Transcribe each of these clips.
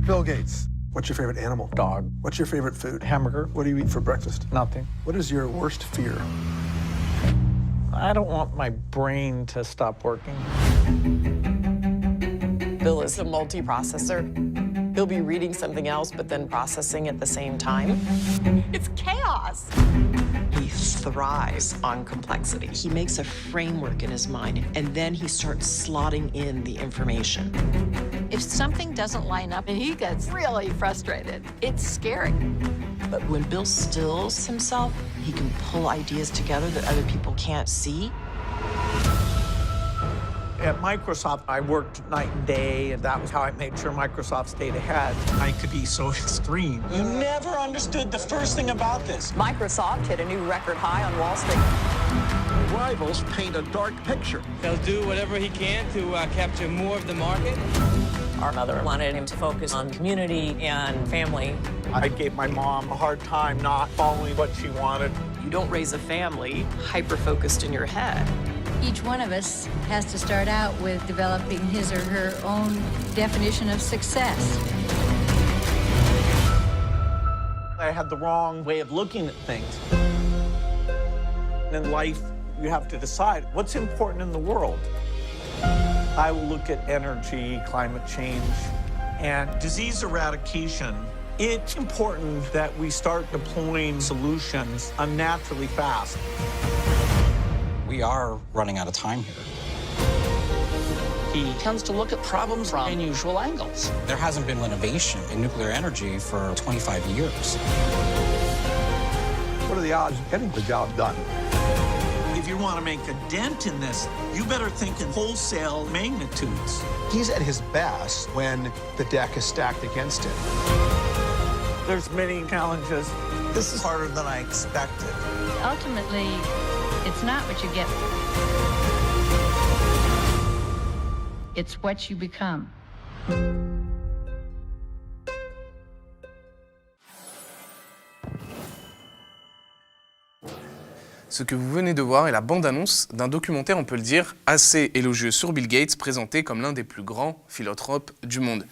Bill Gates, what's your favorite animal? Dog. What's your favorite food? Hamburger. What do you eat for breakfast? Nothing. What is your worst fear? I don't want my brain to stop working. Bill is a multiprocessor. He'll be reading something else, but then processing at the same time. It's chaos. He thrives on complexity. He makes a framework in his mind, and then he starts slotting in the information. If something doesn't line up, and he gets really frustrated, it's scary. But when Bill stills himself, he can pull ideas together that other people can't see. At Microsoft, I worked night and day, and that was how I made sure Microsoft stayed ahead. I could be so extreme. You never understood the first thing about this. Microsoft hit a new record high on Wall Street. Rivals paint a dark picture. He'll do whatever he can to capture more of the market. Our mother wanted him to focus on community and family. I gave my mom a hard time not following what she wanted. You don't raise a family hyper-focused in your head. Each one of us has to start out with developing his or her own definition of success. I had the wrong way of looking at things. In life, you have to decide what's important in the world. I will look at energy, climate change, and disease eradication. It's important that we start deploying solutions unnaturally fast. We are running out of time here. He tends to look at problems from unusual angles. There hasn't been innovation in nuclear energy for 25 years. What are the odds of getting the job done? If you want to make a dent in this, you better think in wholesale magnitudes. He's at his best when the deck is stacked against him. There's many challenges. This is harder than I expected. Ultimately, it's not what you get. It's what you become. Ce que vous venez de voir est la bande-annonce d'un documentaire, on peut le dire, assez élogieux sur Bill Gates, présenté comme l'un des plus grands philanthropes du monde.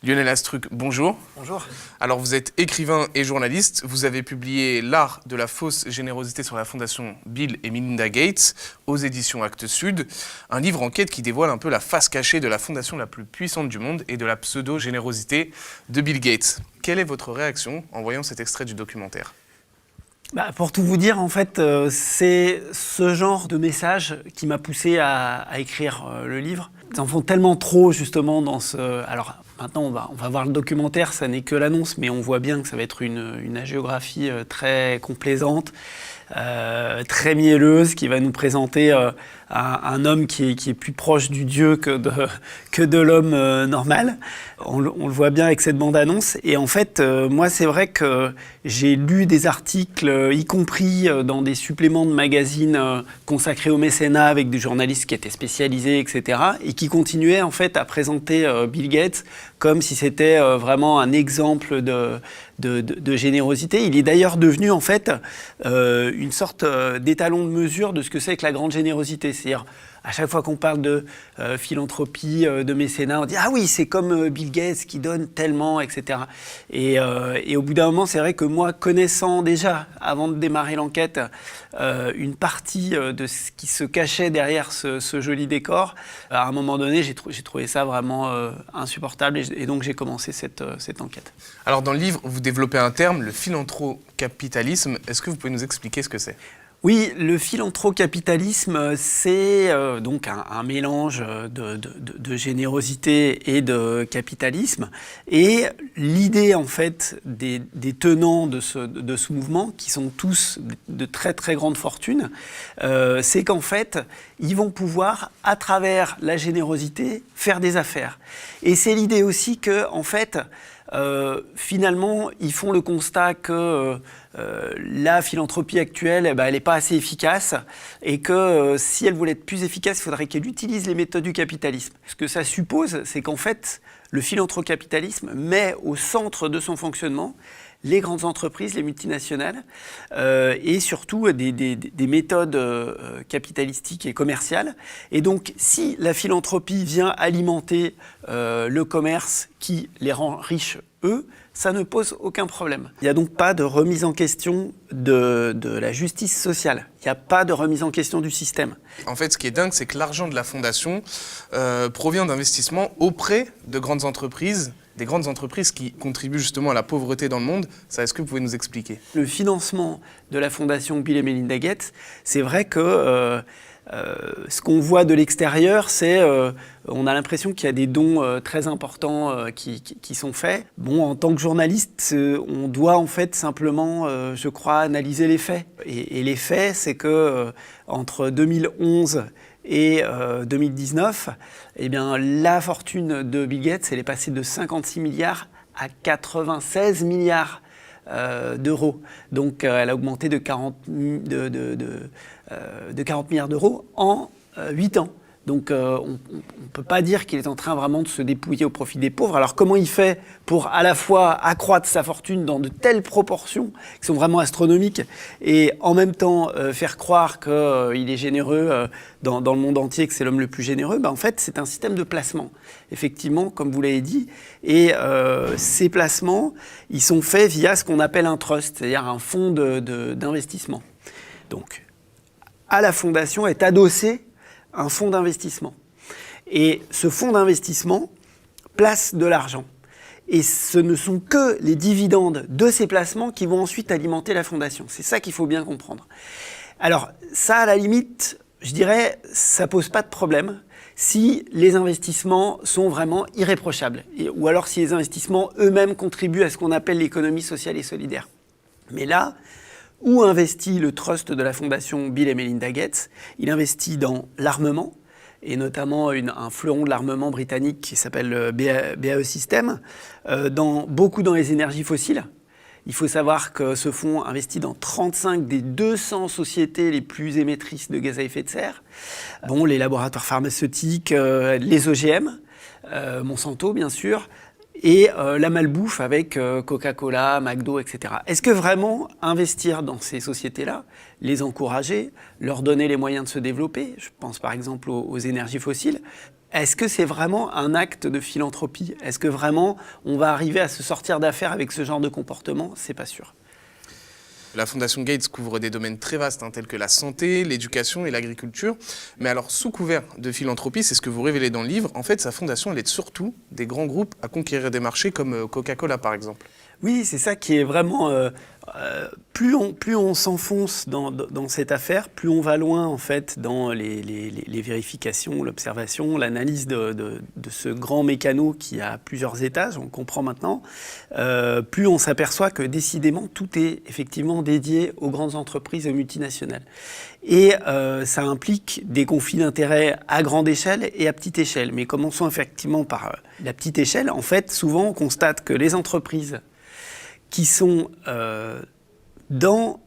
Lionel Astruc, bonjour. Bonjour. Alors vous êtes écrivain et journaliste, vous avez publié L'art de la fausse générosité sur la fondation Bill et Melinda Gates aux éditions Actes Sud, un livre enquête qui dévoile un peu la face cachée de la fondation la plus puissante du monde et de la pseudo-générosité de Bill Gates. Quelle est votre réaction en voyant cet extrait du documentaire ? Pour tout vous dire, en fait, c'est ce genre de message qui m'a poussé à écrire le livre. Ils en font tellement trop, justement, dans ce... Alors, maintenant, on va voir le documentaire, ça n'est que l'annonce, mais on voit bien que ça va être une hagiographie très complaisante, très mielleuse, qui va nous présenter un homme qui est plus proche du Dieu que de l'homme normal. On le voit bien avec cette bande-annonce. Et en fait, moi, c'est vrai que j'ai lu des articles, y compris dans des suppléments de magazines consacrés au mécénat, avec des journalistes qui étaient spécialisés, etc., et qui continuaient en fait à présenter Bill Gates comme si c'était vraiment un exemple de générosité. Il est d'ailleurs devenu en fait une sorte d'étalon de mesure de ce que c'est que la grande générosité. C'est-à-dire, à chaque fois qu'on parle de philanthropie, de mécénat, on dit « Ah oui, c'est comme Bill Gates qui donne tellement, etc. » Et au bout d'un moment, c'est vrai que moi, connaissant déjà, avant de démarrer l'enquête, une partie de ce qui se cachait derrière ce joli décor, à un moment donné, j'ai trouvé ça vraiment insupportable et donc j'ai commencé cette enquête. Alors dans le livre, vous développez un terme, le philanthrocapitalisme. Est-ce que vous pouvez nous expliquer ce que c'est ? Oui, le philanthrocapitalisme, c'est donc un mélange de générosité et de capitalisme. Et l'idée, en fait, des tenants de ce mouvement, qui sont tous de très très grandes fortunes, c'est qu'en fait, ils vont pouvoir, à travers la générosité, faire des affaires. Et c'est l'idée aussi que, en fait, finalement, ils font le constat que la philanthropie actuelle, elle n'est pas assez efficace et que si elle voulait être plus efficace, il faudrait qu'elle utilise les méthodes du capitalisme. Ce que ça suppose, c'est qu'en fait, le philanthrocapitalisme met au centre de son fonctionnement les grandes entreprises, les multinationales, et surtout des méthodes capitalistiques et commerciales. Et donc, si la philanthropie vient alimenter le commerce qui les rend riches, eux, ça ne pose aucun problème. Il n'y a donc pas de remise en question de la justice sociale. Il n'y a pas de remise en question du système. En fait, ce qui est dingue, c'est que l'argent de la fondation provient d'investissements auprès de grandes entreprises, des grandes entreprises qui contribuent justement à la pauvreté dans le monde. Ça, est-ce que vous pouvez nous expliquer ? Le financement de la fondation Bill et Melinda Gates, c'est vrai que ce qu'on voit de l'extérieur, c'est on a l'impression qu'il y a des dons très importants qui sont faits. Bon, en tant que journaliste, on doit en fait simplement, je crois, analyser les faits. Et les faits, c'est que entre 2011 et 2019, eh bien, la fortune de Bill Gates, elle est passée de 56 milliards à 96 milliards d'euros. Donc elle a augmenté de 40 milliards d'euros en 8 ans. Donc on ne peut pas dire qu'il est en train vraiment de se dépouiller au profit des pauvres. Alors comment il fait pour à la fois accroître sa fortune dans de telles proportions qui sont vraiment astronomiques et en même temps faire croire qu'il est généreux dans le monde entier, que c'est l'homme le plus généreux? En fait, c'est un système de placement, effectivement, comme vous l'avez dit. Et ces placements, ils sont faits via ce qu'on appelle un trust, c'est-à-dire un fonds d'investissement. Donc, à la fondation est adossé un fonds d'investissement. Et ce fonds d'investissement place de l'argent. Et ce ne sont que les dividendes de ces placements qui vont ensuite alimenter la fondation. C'est ça qu'il faut bien comprendre. Alors, ça, à la limite, je dirais, ça pose pas de problème si les investissements sont vraiment irréprochables. Ou alors si les investissements eux-mêmes contribuent à ce qu'on appelle l'économie sociale et solidaire. Mais là, où investit le trust de la fondation Bill et Melinda Gates? Il investit dans l'armement, et notamment un fleuron de l'armement britannique qui s'appelle BAE Systems, beaucoup dans les énergies fossiles. Il faut savoir que ce fonds investit dans 35 des 200 sociétés les plus émettrices de gaz à effet de serre. Bon, les laboratoires pharmaceutiques, les OGM, Monsanto bien sûr, et la malbouffe avec Coca-Cola, McDo, etc. Est-ce que vraiment investir dans ces sociétés-là, les encourager, leur donner les moyens de se développer, je pense par exemple aux énergies fossiles, est-ce que c'est vraiment un acte de philanthropie? Est-ce que vraiment on va arriver à se sortir d'affaire avec ce genre de comportement? C'est pas sûr. La Fondation Gates couvre des domaines très vastes, tels que la santé, l'éducation et l'agriculture. Mais alors, sous couvert de philanthropie, c'est ce que vous révélez dans le livre, en fait, sa fondation, elle aide surtout des grands groupes à conquérir des marchés comme Coca-Cola, par exemple. Oui, c'est ça qui est vraiment... plus on s'enfonce dans cette affaire, plus on va loin, en fait, dans les vérifications, l'observation, l'analyse de ce grand mécano qui a plusieurs étages, on comprend maintenant, plus on s'aperçoit que décidément, tout est effectivement dédié aux grandes entreprises, aux multinationales. Et ça implique des conflits d'intérêts à grande échelle et à petite échelle. Mais commençons effectivement par la petite échelle. En fait, souvent, on constate que les entreprises qui sont dans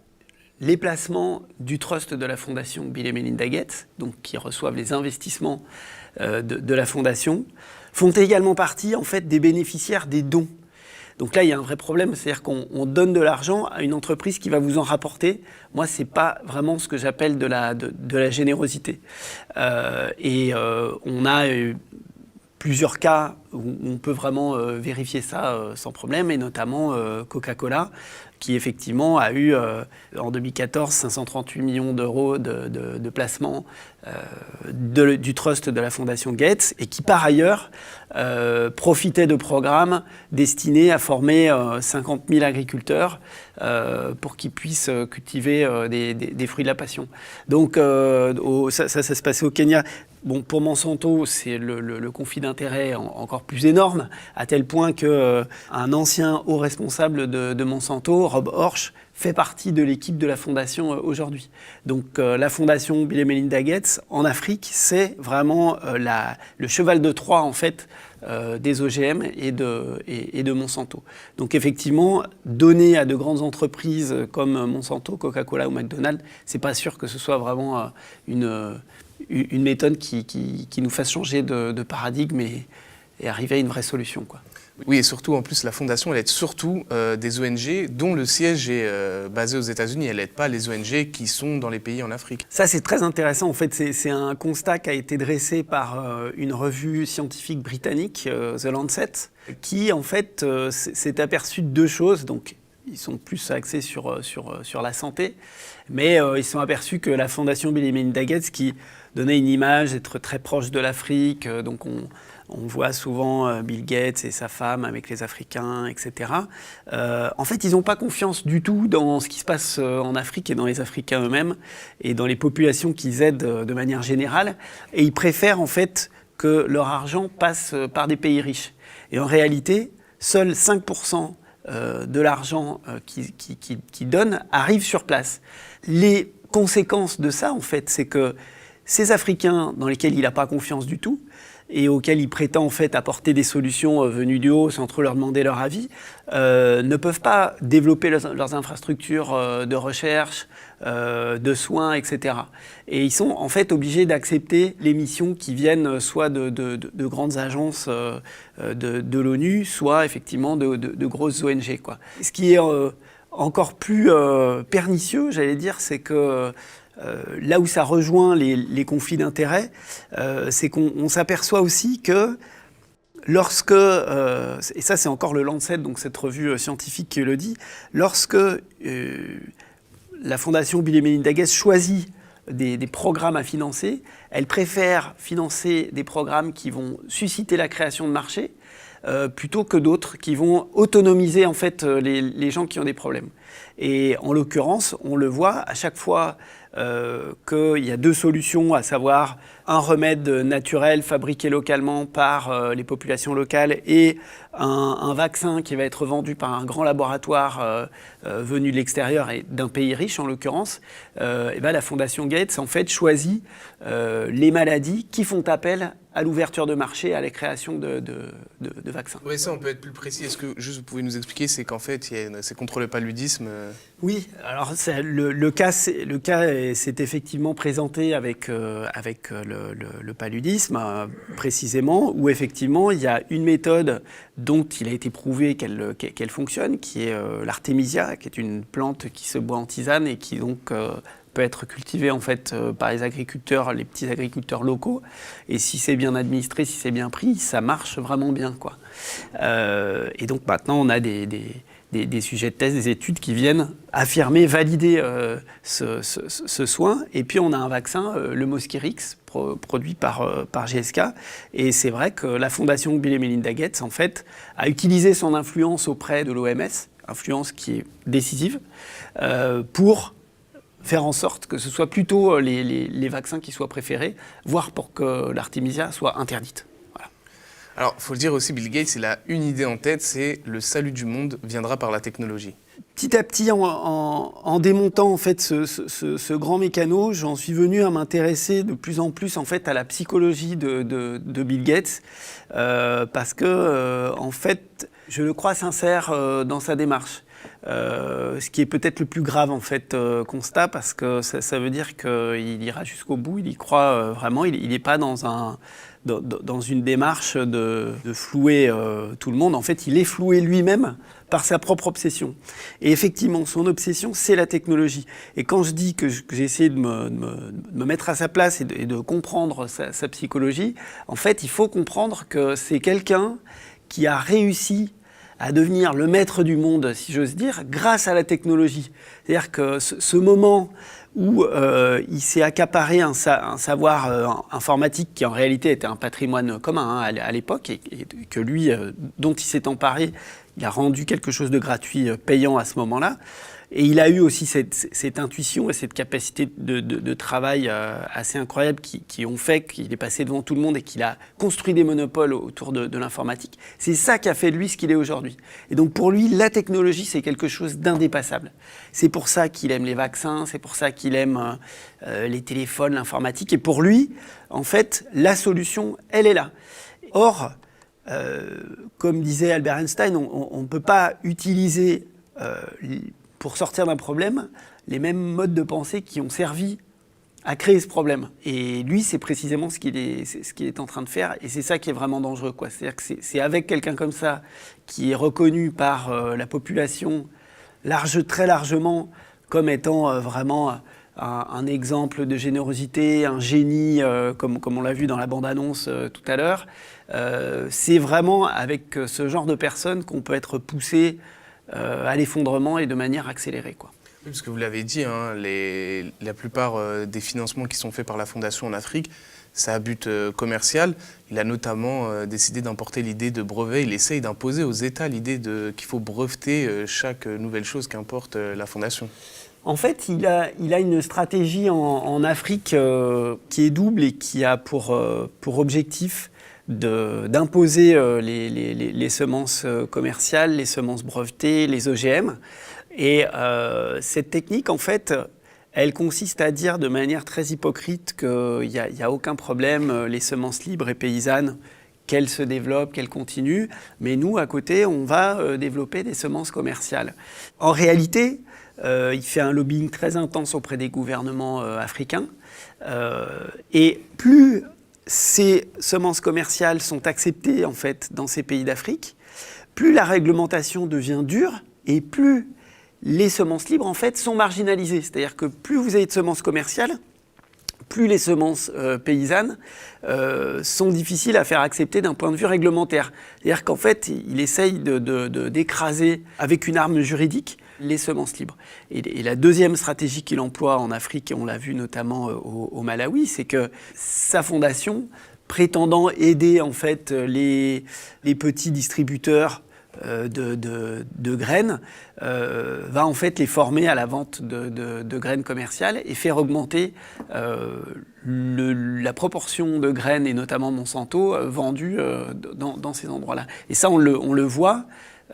les placements du trust de la fondation Bill et Melinda Gates, donc qui reçoivent les investissements de la fondation, font également partie en fait des bénéficiaires des dons. Donc là, il y a un vrai problème, c'est-à-dire qu'on donne de l'argent à une entreprise qui va vous en rapporter. Moi, c'est pas vraiment ce que j'appelle de la générosité. On a plusieurs cas où on peut vraiment vérifier ça sans problème, et notamment Coca-Cola, qui effectivement a eu en 2014 538 millions d'euros de placement du trust de la Fondation Gates, et qui par ailleurs profitait de programmes destinés à former 50 000 agriculteurs pour qu'ils puissent cultiver des fruits de la passion. Donc ça se passait au Kenya. Bon, pour Monsanto, c'est le conflit d'intérêts encore plus énorme, à tel point qu'un ancien haut responsable de Monsanto, Rob Horsch, fait partie de l'équipe de la Fondation aujourd'hui. Donc la Fondation Bill et Melinda Gates, en Afrique, c'est vraiment le cheval de Troie, en fait, des OGM et de Monsanto. Donc effectivement, donner à de grandes entreprises comme Monsanto, Coca-Cola ou McDonald's, c'est pas sûr que ce soit vraiment une méthode qui nous fasse changer de paradigme et arriver à une vraie solution, quoi. Oui, et surtout, en plus, la fondation, elle aide surtout des ONG dont le siège est basé aux États-Unis. Elle n'aide pas les ONG qui sont dans les pays en Afrique. Ça, c'est très intéressant. En fait, c'est un constat qui a été dressé par une revue scientifique britannique, The Lancet, qui, en fait, s'est aperçu de deux choses. Donc, ils sont plus axés sur la santé, mais ils se sont aperçus que la fondation Bill et Melinda Gates, qui donnait une image d'être très proche de l'Afrique, donc on voit souvent Bill Gates et sa femme avec les Africains, etc. En fait, ils n'ont pas confiance du tout dans ce qui se passe en Afrique et dans les Africains eux-mêmes et dans les populations qu'ils aident de manière générale. Et ils préfèrent en fait que leur argent passe par des pays riches. Et en réalité, seuls 5% de l'argent qu'ils donnent arrive sur place. Les conséquences de ça, en fait, c'est que ces Africains dans lesquels il n'a pas confiance du tout, et auxquels il prétend en fait apporter des solutions venues du haut sans trop leur demander leur avis, ne peuvent pas développer leurs infrastructures de recherche, de soins, etc. Et ils sont en fait obligés d'accepter les missions qui viennent soit de grandes agences de l'ONU, soit effectivement de grosses ONG, quoi. Ce qui est encore plus pernicieux, j'allais dire, c'est que là où ça rejoint les conflits d'intérêts, c'est qu'on s'aperçoit aussi que lorsque, et ça c'est encore le Lancet, donc cette revue scientifique qui le dit, lorsque la fondation Bill et Melinda Gates choisit des programmes à financer, elle préfère financer des programmes qui vont susciter la création de marchés plutôt que d'autres qui vont autonomiser en fait les gens qui ont des problèmes. Et en l'occurrence, on le voit à chaque fois qu'il y a deux solutions, à savoir un remède naturel fabriqué localement par les populations locales et un vaccin qui va être vendu par un grand laboratoire venu de l'extérieur et d'un pays riche en l'occurrence, et ben la Fondation Gates en fait choisit les maladies qui font appel à l'ouverture de marché, à la création de vaccins. Oui, ça on peut être plus précis. Est-ce que juste vous pouvez nous expliquer, c'est qu'en fait c'est contre le paludisme Oui, alors le cas s'est effectivement présenté avec le paludisme, précisément, où effectivement il y a une méthode dont il a été prouvé qu'elle fonctionne, qui est l'artémisia, qui est une plante qui se boit en tisane et qui donc peut être cultivée en fait par les agriculteurs, les petits agriculteurs locaux. Et si c'est bien administré, si c'est bien pris, ça marche vraiment bien, quoi. Et donc maintenant on a des sujets de thèse, des études qui viennent affirmer, valider ce soin. Et puis on a un vaccin, le Mosquirix, produit par GSK. Et c'est vrai que la fondation Bill et Melinda Gates, en fait, a utilisé son influence auprès de l'OMS, influence qui est décisive, pour faire en sorte que ce soit plutôt les vaccins qui soient préférés, voire pour que l'artémisia soit interdite. Alors, il faut le dire aussi, Bill Gates, il a une idée en tête, c'est le salut du monde viendra par la technologie. Petit à petit, en démontant en fait ce grand mécano, j'en suis venu à m'intéresser de plus en plus en fait à la psychologie de Bill Gates, parce que en fait, je le crois sincère dans sa démarche. Ce qui est peut-être le plus grave en fait constat, parce que ça veut dire qu'il ira jusqu'au bout, il y croit vraiment, il n'est pas dans une démarche de flouer tout le monde. En fait, il est floué lui-même par sa propre obsession. Et effectivement, son obsession, c'est la technologie. Et quand je dis que j'ai essayé de me mettre à sa place et de comprendre sa psychologie, en fait, il faut comprendre que c'est quelqu'un qui a réussi à devenir le maître du monde, si j'ose dire, grâce à la technologie. C'est-à-dire que ce moment où il s'est accaparé un savoir informatique qui en réalité était un patrimoine commun à l'époque, et que lui, dont il s'est emparé, il a rendu quelque chose de gratuit, payant à ce moment-là. Et il a eu aussi cette intuition et cette capacité de travail assez incroyable qui ont fait qu'il est passé devant tout le monde et qu'il a construit des monopoles autour de l'informatique. C'est ça qui a fait de lui ce qu'il est aujourd'hui. Et donc pour lui, la technologie, c'est quelque chose d'indépassable. C'est pour ça qu'il aime les vaccins, c'est pour ça qu'il aime les téléphones, l'informatique. Et pour lui, en fait, la solution, elle est là. Or, comme disait Albert Einstein, on ne peut pas utiliser pour sortir d'un problème les mêmes modes de pensée qui ont servi à créer ce problème. Et lui, c'est précisément ce qu'il est en train de faire, et c'est ça qui est vraiment dangereux, quoi. C'est-à-dire que c'est avec quelqu'un comme ça, qui est reconnu par la population très largement comme étant vraiment un exemple de générosité, un génie, comme on l'a vu dans la bande-annonce tout à l'heure. C'est vraiment avec ce genre de personnes qu'on peut être poussé à l'effondrement et de manière accélérée, quoi. Oui, parce que vous l'avez dit, hein, la plupart des financements qui sont faits par la Fondation en Afrique, c'est à but commercial. Il a notamment décidé d'importer l'idée de brevet. Il essaye d'imposer aux États l'idée qu'il faut breveter chaque nouvelle chose qu'importe la Fondation. En fait, il a une stratégie en Afrique qui est double et qui a pour objectif d'imposer les semences commerciales, les semences brevetées, les OGM. Et cette technique, en fait, elle consiste à dire de manière très hypocrite qu'il n'y a aucun problème, les semences libres et paysannes, qu'elles se développent, qu'elles continuent, mais nous, à côté, on va développer des semences commerciales. En réalité, il fait un lobbying très intense auprès des gouvernements africains, et plus ces semences commerciales sont acceptées, en fait, dans ces pays d'Afrique, plus la réglementation devient dure, et plus les semences libres, en fait, sont marginalisées. C'est-à-dire que plus vous avez de semences commerciales, plus les semences paysannes sont difficiles à faire accepter d'un point de vue réglementaire. C'est-à-dire qu'en fait, il essaye d'écraser avec une arme juridique les semences libres. Et la deuxième stratégie qu'il emploie en Afrique, et on l'a vu notamment au Malawi, c'est que sa fondation, prétendant aider en fait les petits distributeurs de graines, va en fait les former à la vente de graines commerciales et faire augmenter la proportion de graines, et notamment Monsanto, vendues dans ces endroits-là. Et ça, on le voit,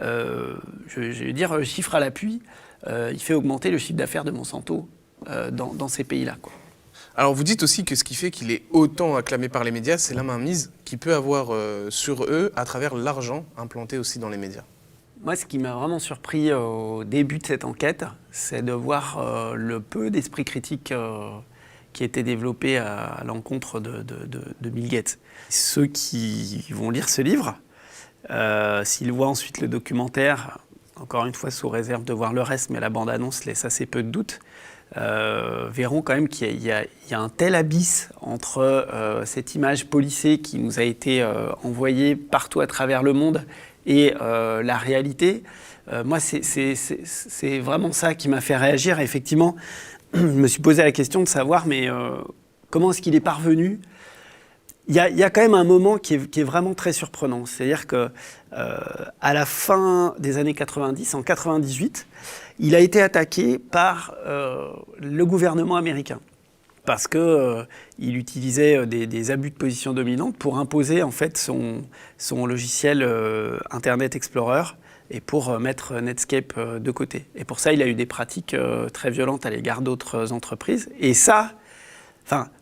je vais dire chiffre à l'appui, il fait augmenter le chiffre d'affaires de Monsanto dans ces pays-là, quoi. Alors vous dites aussi que ce qui fait qu'il est autant acclamé par les médias, c'est la mainmise qu'il peut avoir sur eux à travers l'argent implanté aussi dans les médias. Moi, ce qui m'a vraiment surpris au début de cette enquête, c'est de voir le peu d'esprit critique qui était développé à l'encontre de Bill Gates. Ceux qui vont lire ce livre, s'ils voient ensuite le documentaire, encore une fois sous réserve de voir le reste, mais la bande-annonce laisse assez peu de doute, verront quand même qu'il y a un tel abysse entre cette image policée qui nous a été envoyée partout à travers le monde et la réalité. Moi, c'est vraiment ça qui m'a fait réagir. Et effectivement, je me suis posé la question de savoir, mais comment est-ce qu'il est parvenu ? Il y a quand même un moment qui est vraiment très surprenant. C'est-à-dire que à la fin des années 90, en 98, il a été attaqué par le gouvernement américain parce qu'il utilisait des abus de position dominante pour imposer en fait son logiciel Internet Explorer et pour mettre Netscape de côté. Et pour ça, il a eu des pratiques très violentes à l'égard d'autres entreprises. Et ça,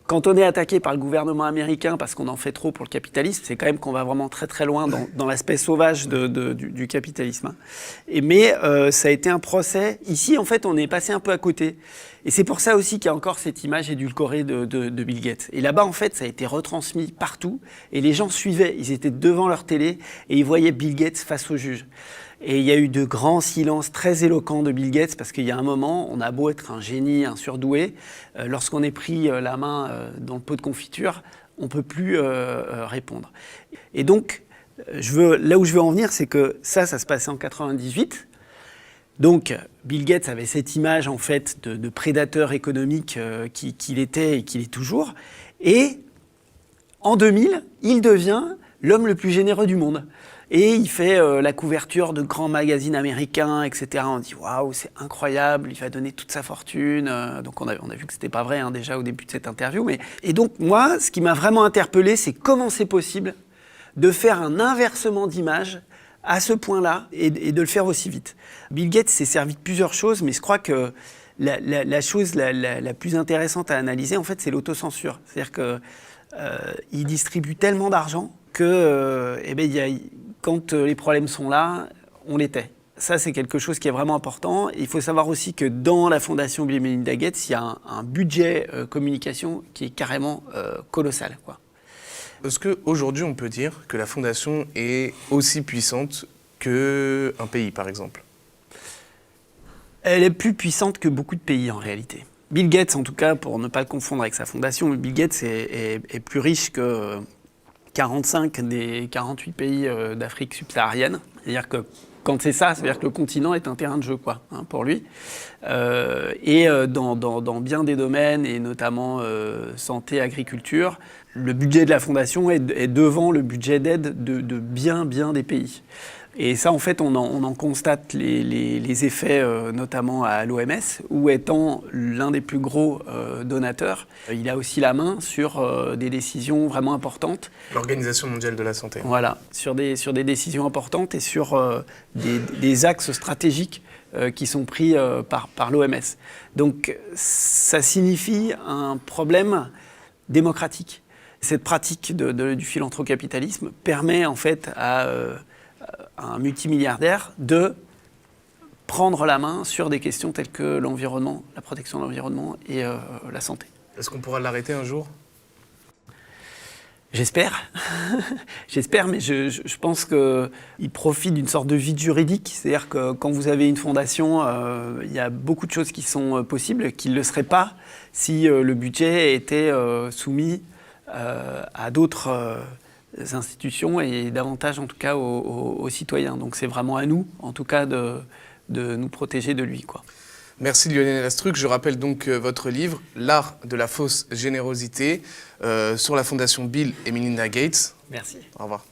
quand on est attaqué par le gouvernement américain parce qu'on en fait trop pour le capitalisme, c'est quand même qu'on va vraiment très très loin dans l'aspect sauvage du capitalisme. Mais ça a été un procès. Ici, en fait, on est passé un peu à côté. Et c'est pour ça aussi qu'il y a encore cette image édulcorée de Bill Gates. Et là-bas, en fait, ça a été retransmis partout. Et les gens suivaient. Ils étaient devant leur télé et ils voyaient Bill Gates face au juge. Et il y a eu de grands silences très éloquents de Bill Gates parce qu'il y a un moment, on a beau être un génie, un surdoué, lorsqu'on est pris la main dans le pot de confiture, on ne peut plus répondre. Et donc, là où je veux en venir, c'est que ça se passait en 98. Donc, Bill Gates avait cette image en fait de prédateur économique qu'il était et qu'il est toujours. Et en 2000, il devient l'homme le plus généreux du monde. Et il fait la couverture de grands magazines américains, etc. On dit « Waouh, c'est incroyable, il va donner toute sa fortune ». Donc on a vu que c'était pas vrai déjà au début de cette interview. Et donc moi, ce qui m'a vraiment interpellé, c'est comment c'est possible de faire un inversement d'image à ce point-là et de le faire aussi vite. Bill Gates s'est servi de plusieurs choses, mais je crois que la chose la plus intéressante à analyser, en fait, c'est l'autocensure. C'est-à-dire qu'il distribue tellement d'argent que quand les problèmes sont là, on les tait. Ça, c'est quelque chose qui est vraiment important. Il faut savoir aussi que dans la Fondation Bill et Melinda Gates, il y a un budget communication qui est carrément colossal, quoi. Est-ce qu'aujourd'hui, on peut dire que la Fondation est aussi puissante qu'un pays, par exemple? Elle est plus puissante que beaucoup de pays, en réalité. Bill Gates, en tout cas, pour ne pas le confondre avec sa fondation, Bill Gates est plus riche que 45 des 48 pays d'Afrique subsaharienne. C'est-à-dire que quand c'est ça, c'est-à-dire que le continent est un terrain de jeu, quoi, hein, pour lui. Dans bien des domaines, et notamment santé, agriculture, le budget de la Fondation est devant le budget d'aide de bien des pays. Et ça, en fait, on en constate les effets, notamment à l'OMS, où étant l'un des plus gros donateurs, il a aussi la main sur des décisions vraiment importantes. L'Organisation mondiale de la santé. Voilà, sur des décisions importantes et sur des axes stratégiques qui sont pris par l'OMS. Donc, ça signifie un problème démocratique. Cette pratique du philanthrocapitalisme permet, en fait, à un multimilliardaire de prendre la main sur des questions telles que l'environnement, la protection de l'environnement et la santé. Est-ce qu'on pourra l'arrêter un jour? J'espère. J'espère, mais je pense qu'il profite d'une sorte de vide juridique. C'est-à-dire que quand vous avez une fondation, il y a beaucoup de choses qui sont possibles, qui ne le seraient pas si le budget était soumis à d'autres institutions et davantage en tout cas aux citoyens. Donc c'est vraiment à nous, en tout cas, de nous protéger de lui, quoi. Merci Lionel Astruc. Je rappelle donc votre livre, L'art de la fausse générosité, sur la Fondation Bill et Melinda Gates. Merci. Au revoir.